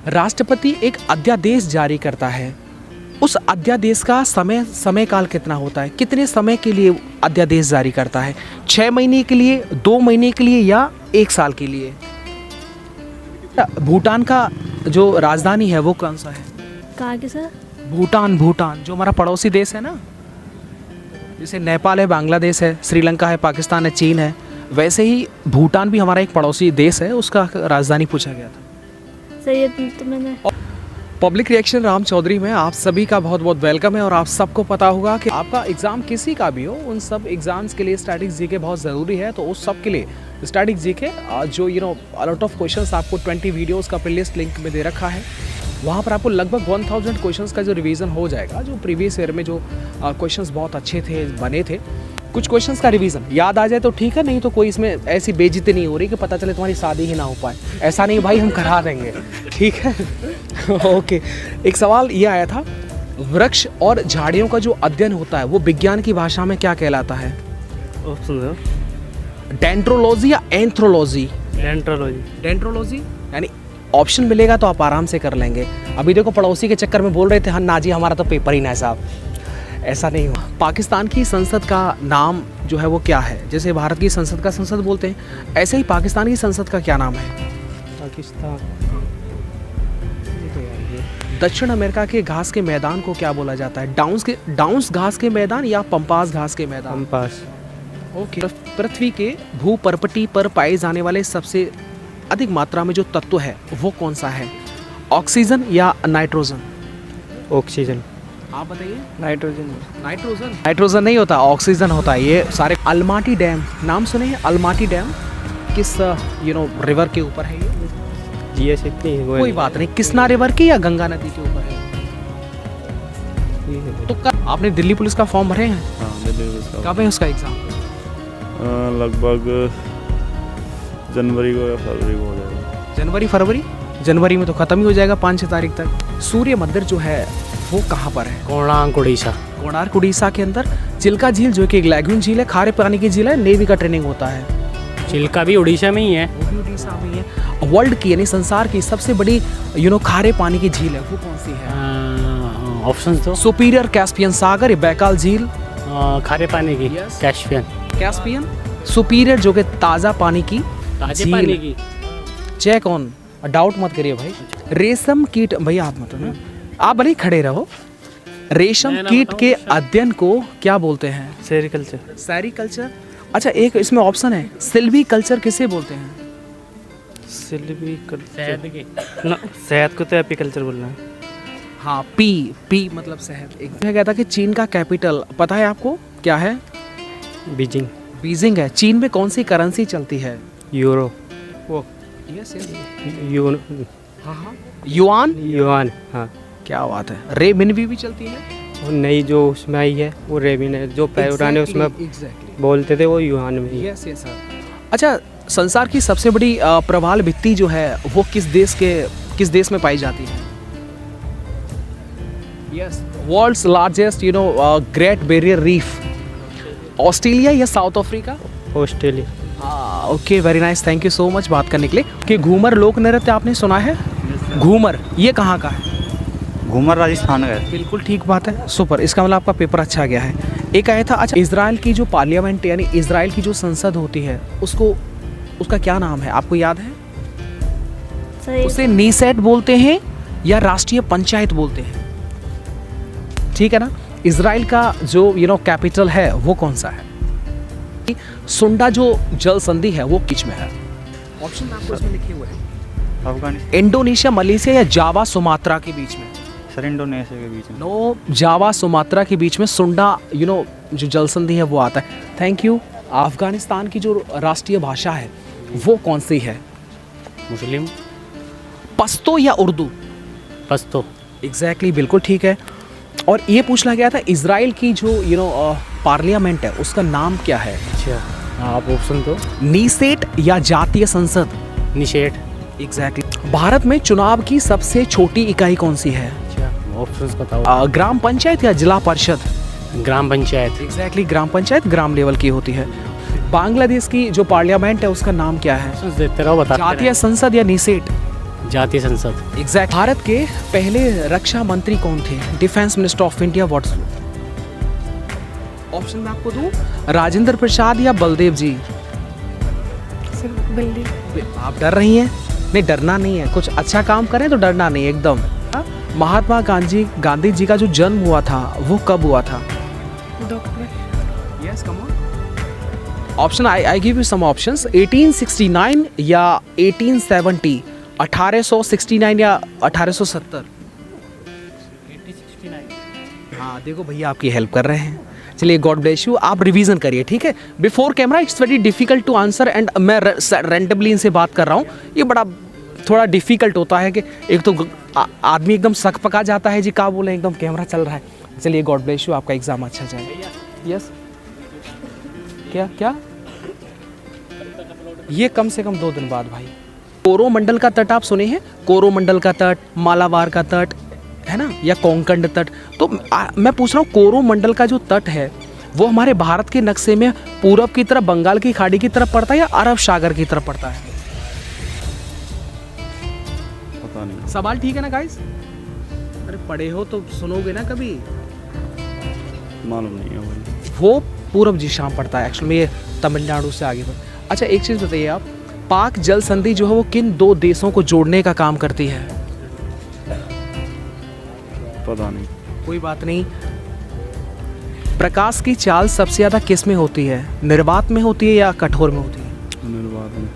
राष्ट्रपति एक अध्यादेश जारी करता है, उस अध्यादेश का समय काल कितना होता है? कितने समय के लिए अध्यादेश जारी करता है? 6 महीने के लिए, 2 महीने के लिए या 1 साल के लिए? भूटान का जो राजधानी है वो कौन सा है? कहाँ के सर? भूटान जो हमारा पड़ोसी देश है ना, जैसे नेपाल है, बांग्लादेश है, श्रीलंका है, पाकिस्तान है, चीन है, वैसे ही भूटान भी हमारा एक पड़ोसी देश है, उसका राजधानी पूछा गया था। सर ये तो मैंने पब्लिक रिएक्शन राम चौधरी में आप सभी का बहुत बहुत वेलकम है। और आप सबको पता होगा कि आपका एग्ज़ाम किसी का भी हो, उन सब एग्ज़ाम्स के लिए स्टैटिक जीके बहुत ज़रूरी है। तो उस सब के लिए स्टैटिक जीके जो अलॉट ऑफ क्वेश्चंस आपको 20 वीडियोस का प्लेलिस्ट लिंक में दे रखा है, वहाँ पर आपको लगभग 1000 क्वेश्चंस का जो रिवीजन हो जाएगा। जो प्रीवियस ईयर में जो क्वेश्चंस बहुत अच्छे थे, बने थे, कुछ क्वेश्चंस का रिवीजन याद आ जाए तो ठीक है, नहीं तो कोई इसमें ऐसी बेइज्जती नहीं हो रही कि पता चले तुम्हारी शादी ही ना हो पाए। ऐसा नहीं भाई, हम करा देंगे, ठीक है। ओके, एक सवाल ये आया था, वृक्ष और झाड़ियों का जो अध्ययन होता है वो विज्ञान की भाषा में क्या कहलाता है? डेंड्रोलॉजी या एंथ्रोलॉजी? डेंड्रोलॉजी यानी ऑप्शन मिलेगा तो आप आराम से कर लेंगे। अभी देखो पड़ोसी के चक्कर में बोल रहे थे हाँ ना जी हमारा तो पेपर ही ना है साहब, ऐसा नहीं हुआ। पाकिस्तान की संसद का नाम जो है वो क्या है? जैसे भारत की संसद का संसद बोलते हैं, ऐसे ही पाकिस्तान की संसद का क्या नाम है? पाकिस्तान। दक्षिण अमेरिका के घास के मैदान को क्या बोला जाता है? डाउन्स घास के मैदान या पंपास घास के मैदान? पंपास। ओके। पृथ्वी के भूपर्पटी पर पाए जाने वाले सबसे अधिक मात्रा में जो तत्व है वो कौन सा है? ऑक्सीजन या नाइट्रोजन? ऑक्सीजन। आप बताइए। नाइट्रोजन नहीं होता, ऑक्सीजन होता है। ये सारे अलमाटी डैम नाम सुने हैं? अलमाटी डैम किस रिवर के ऊपर है? ये जीएस इतनी है, कोई बात नहीं, कृष्णा रिवर की या गंगा नदी के ऊपर है? तो आपने दिल्ली पुलिस का फॉर्म भरे हैं? हाँ, दिल्ली पुलिस का। कब है उसका एग्जाम? लगभग जनवरी को या फरवरी को हो जाएगा। जनवरी में तो खत्म ही हो जाएगा 5-6 तारीख तक। सूर्य मंदिर जो है वो कहाँ पर है? कोणार्क उड़ीसा के अंदर। चिल्का झील जो कि एक लैगून झील है, खारे पानी की झील है, नेवी का ट्रेनिंग होता है। चिल्का भी उड़ीसा में ही है। वो भी उड़ीसा में ही है। वर्ल्ड की यानी संसार की सबसे बड़ी खारे पानी की झील है वो कौन सी है? ऑप्शंस दो। सुपीरियर कैस्पियन सागर, बैकाल झील। खारे पानी की कैस्पियन। सुपीरियर जो कि ताज़ा पानी की झील। चेक ऑन, डाउट मत करिए भाई। रेशम कीट, भैया आप मत ना, आप भले ही खड़े रहो। रेशम कीट के अध्ययन को क्या बोलते हैं? सेरीकल्चर। अच्छा, एक इसमें ऑप्शन है, सिल्वी कल्चर किसे बोलते हैं? शहद को तो एपीकल्चर बोलना है। हाँ, पी मतलब शहद। एक कहता कि चीन का कैपिटल पता है आपको क्या है? बीजिंग है। चीन में कौन सी करेंसी चलती है? यूरो। युआन। हाँ, क्या बात है। रेमिनवी भी चलती है? और नई जो उसमें आई है वो रेमिन है, जो पुराने उसमें बोलते थे वो युआन में ही। Yes sir. अच्छा, संसार की सबसे बड़ी प्रवाल भित्ति जो है वो किस देश में पाई जाती है? Yes, world's largest great barrier reef. Australia या South Africa? Australia. Okay, very nice, thank you so much बात करने के लिए। कि घूमर लोक नृत्य आपने सुना है? घूमर ये कहाँ का है? घूमर राजस्थान का है। बिल्कुल ठीक बात है, सुपर। इसका मतलब आपका पेपर अच्छा गया है। एक आया था, अच्छा, इजराइल की जो पार्लियामेंट यानी इजराइल की जो संसद होती है उसका क्या नाम है, आपको याद है? उसे नीसेट बोलते हैं या राष्ट्रीय पंचायत बोलते हैं? ठीक है ना। इजराइल का जो कैपिटल है वो कौन सा है? सुंडा जो जल संधि है वो किस में है? ऑप्शन आपको इसमें लिखे हुए हैं। अफगानिस्तान। इंडोनेशिया, मलेशिया या जावा सुमात्रा के बीच में? सर इंडोनेशिया के बीच में। नो, जावा सुमात्रा के बीच में सुंडा जो जल संधि है वो आता है। Thank you. अफगानिस्तान की जो राष्ट्रीय भाषा है वो कौन सी है? मुस्लिम। पश्तो या उर्दू? पश्तो। एग्जैक्टली, बिल्कुल ठीक है। और ये पूछना गया था, इजराइल की जो पार्लियामेंट है उसका नाम क्या है? अच्छा, आप ऑप्शन दो। नीसेट या जातीय संसद? निषेध। एग्जैक्टली। भारत में चुनाव की सबसे छोटी इकाई कौन सी है? अच्छा, ऑप्शंस बताओ। ग्राम पंचायत या जिला परिषद? ग्राम पंचायत। एग्जैक्टली, ग्राम पंचायत ग्राम लेवल की होती है। बांग्लादेश की जो पार्लियामेंट है उसका नाम क्या है? देते रहो, बता। जातीय संसद या निषेध? जातीय संसद। एग्जैक्ट। भारत के पहले रक्षा मंत्री कौन थे? Defence minister of India. What's option में आपको दूं, राजेंद्र प्रसाद या बलदेव जी? आप डर रही हैं? नहीं, डरना नहीं है, कुछ अच्छा काम करें तो डरना नहीं एकदम। हाँ? महात्मा गांधी जी का जो जन्म हुआ था वो कब हुआ था? Yes, come on. Option I give you some options. 1869 या 1870, 1869 या 1870? 1869। हाँ देखो भैया आपकी हेल्प कर रहे हैं। चलिए, गॉड ब्लेस यू। आप रिवीजन करिए, ठीक है? Before camera it's very difficult to answer and मैं रैंडमली इनसे बात कर रहा हूँ। ये बड़ा थोड़ा डिफिकल्ट होता है कि एक तो आदमी एकदम सक पका जाता है जी, क्या बोले, एकदम कैमरा चल रहा है। चलिए, गॉड ब्लेस यू, आपका एग्जाम अच्छा जाए। यस, क्या क्या ये कम से कम 2 दिन बाद भाई। कोरोमंडल का तट आप सुने हैं? कोरोमंडल का तट, मालाबार का तट, है ना, या कोंकण तट। तो मैं पूछ रहा हूँ, कोरोमंडल का जो तट है वो हमारे भारत के नक्शे में पूरब की तरफ बंगाल की खाड़ी की तरफ पड़ता है या अरब सागर की तरफ पड़ता है? पता नहीं। सवाल ठीक है ना गाइस? अरे पढ़े हो तो सुनोगे ना कभी। मालूम नहीं है भाई। वो पूरब दिशा में पड़ता है एक्चुअली में, ये तमिलनाडु से आगे बढ़। अच्छा, एक चीज़ बताइए आप, पाक जल संधि जो है वो किन 2 देशों को जोड़ने का काम करती है? पता नहीं। कोई बात नहीं। प्रकाश की चाल सबसे ज़्यादा किस में होती है? निर्वात में होती है या कठोर में होती है?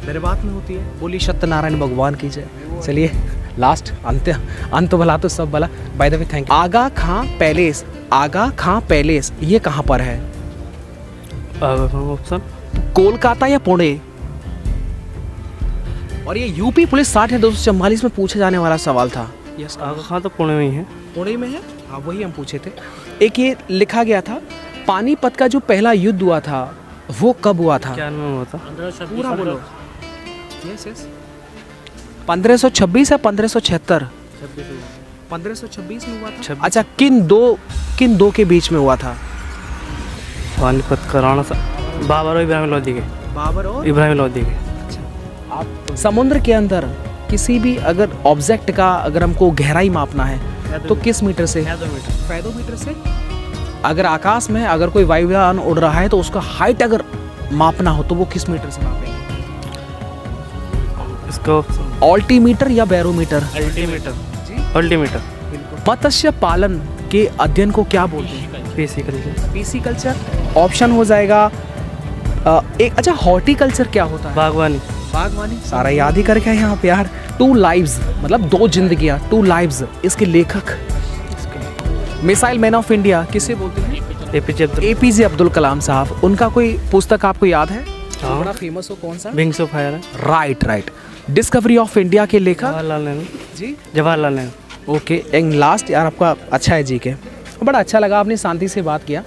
निर्वात में होती है। बोली सत्यनारायण भगवान की जय। चलिए, लास्ट अंत भला तो सब भला। By the way, thank you. Aga Khan palace, Aga Khan palace ये कहाँ पर है? ऑप्शन कोलकाता या पुणे? और ये यूपी पुलिस 60 है 244 में पूछे जाने वाला सवाल था। यस, आगा खां तो पुणे में ही है। पुणे में है, हाँ वही हम पूछे थे। एक ये लिखा गया था, पानीपत का जो पहला युद्ध हुआ था वो कब हुआ था? क्या में हुआ था? पूरा बोलो। यस यस, 1526 या 1576? 1526 में हुआ था। अच्छा, किन दो के बीच में हुआ था? पानीपत का राणा सा बाबर और इब्राहिम लोधी के। बाबर और इब्राहिम लोधी के। आप समुद्र के अंदर किसी भी अगर ऑब्जेक्ट का अगर हमको गहराई मापना है तो किस मीटर से? फैदोमीटर से। अगर आकाश में अगर कोई वायुयान उड़ रहा है तो उसका हाइट अगर मापना हो तो वो किस मीटर से मापेंगे? इसको ऑल्टीमीटर या बैरोमीटर? अल्टीमीटर। अल्टीमीटर। मत्स्य पालन के अध्ययन को क्या बोलते हैं? पीसीकल्चर। पीसीकल्चर ऑप्शन हो जाएगा। एक अच्छा, हॉर्टिकल्चर क्या होता है? बागवानी। बागवानी सारा याद ही करके आए यहाँ पे यार। 2 लाइव्स मतलब 2 जिंदगियाँ, 2 लाइव्स। इसके लेखक, मिसाइल मैन ऑफ इंडिया किसे बोलते हैं? एपीजे अब्दुल कलाम साहब। उनका कोई पुस्तक आपको याद है? हाँ। बड़ा फेमस हो, कौन सा? विंग्स ऑफ फायर है। राइट। डिस्कवरी ऑफ इंडिया के लेखक? Jawaharlal Nehru ji, Jawaharlal Nehru. Okay. And last यार, आपका अच्छा है जी के, बड़ा अच्छा लगा, आपने शांति से बात किया।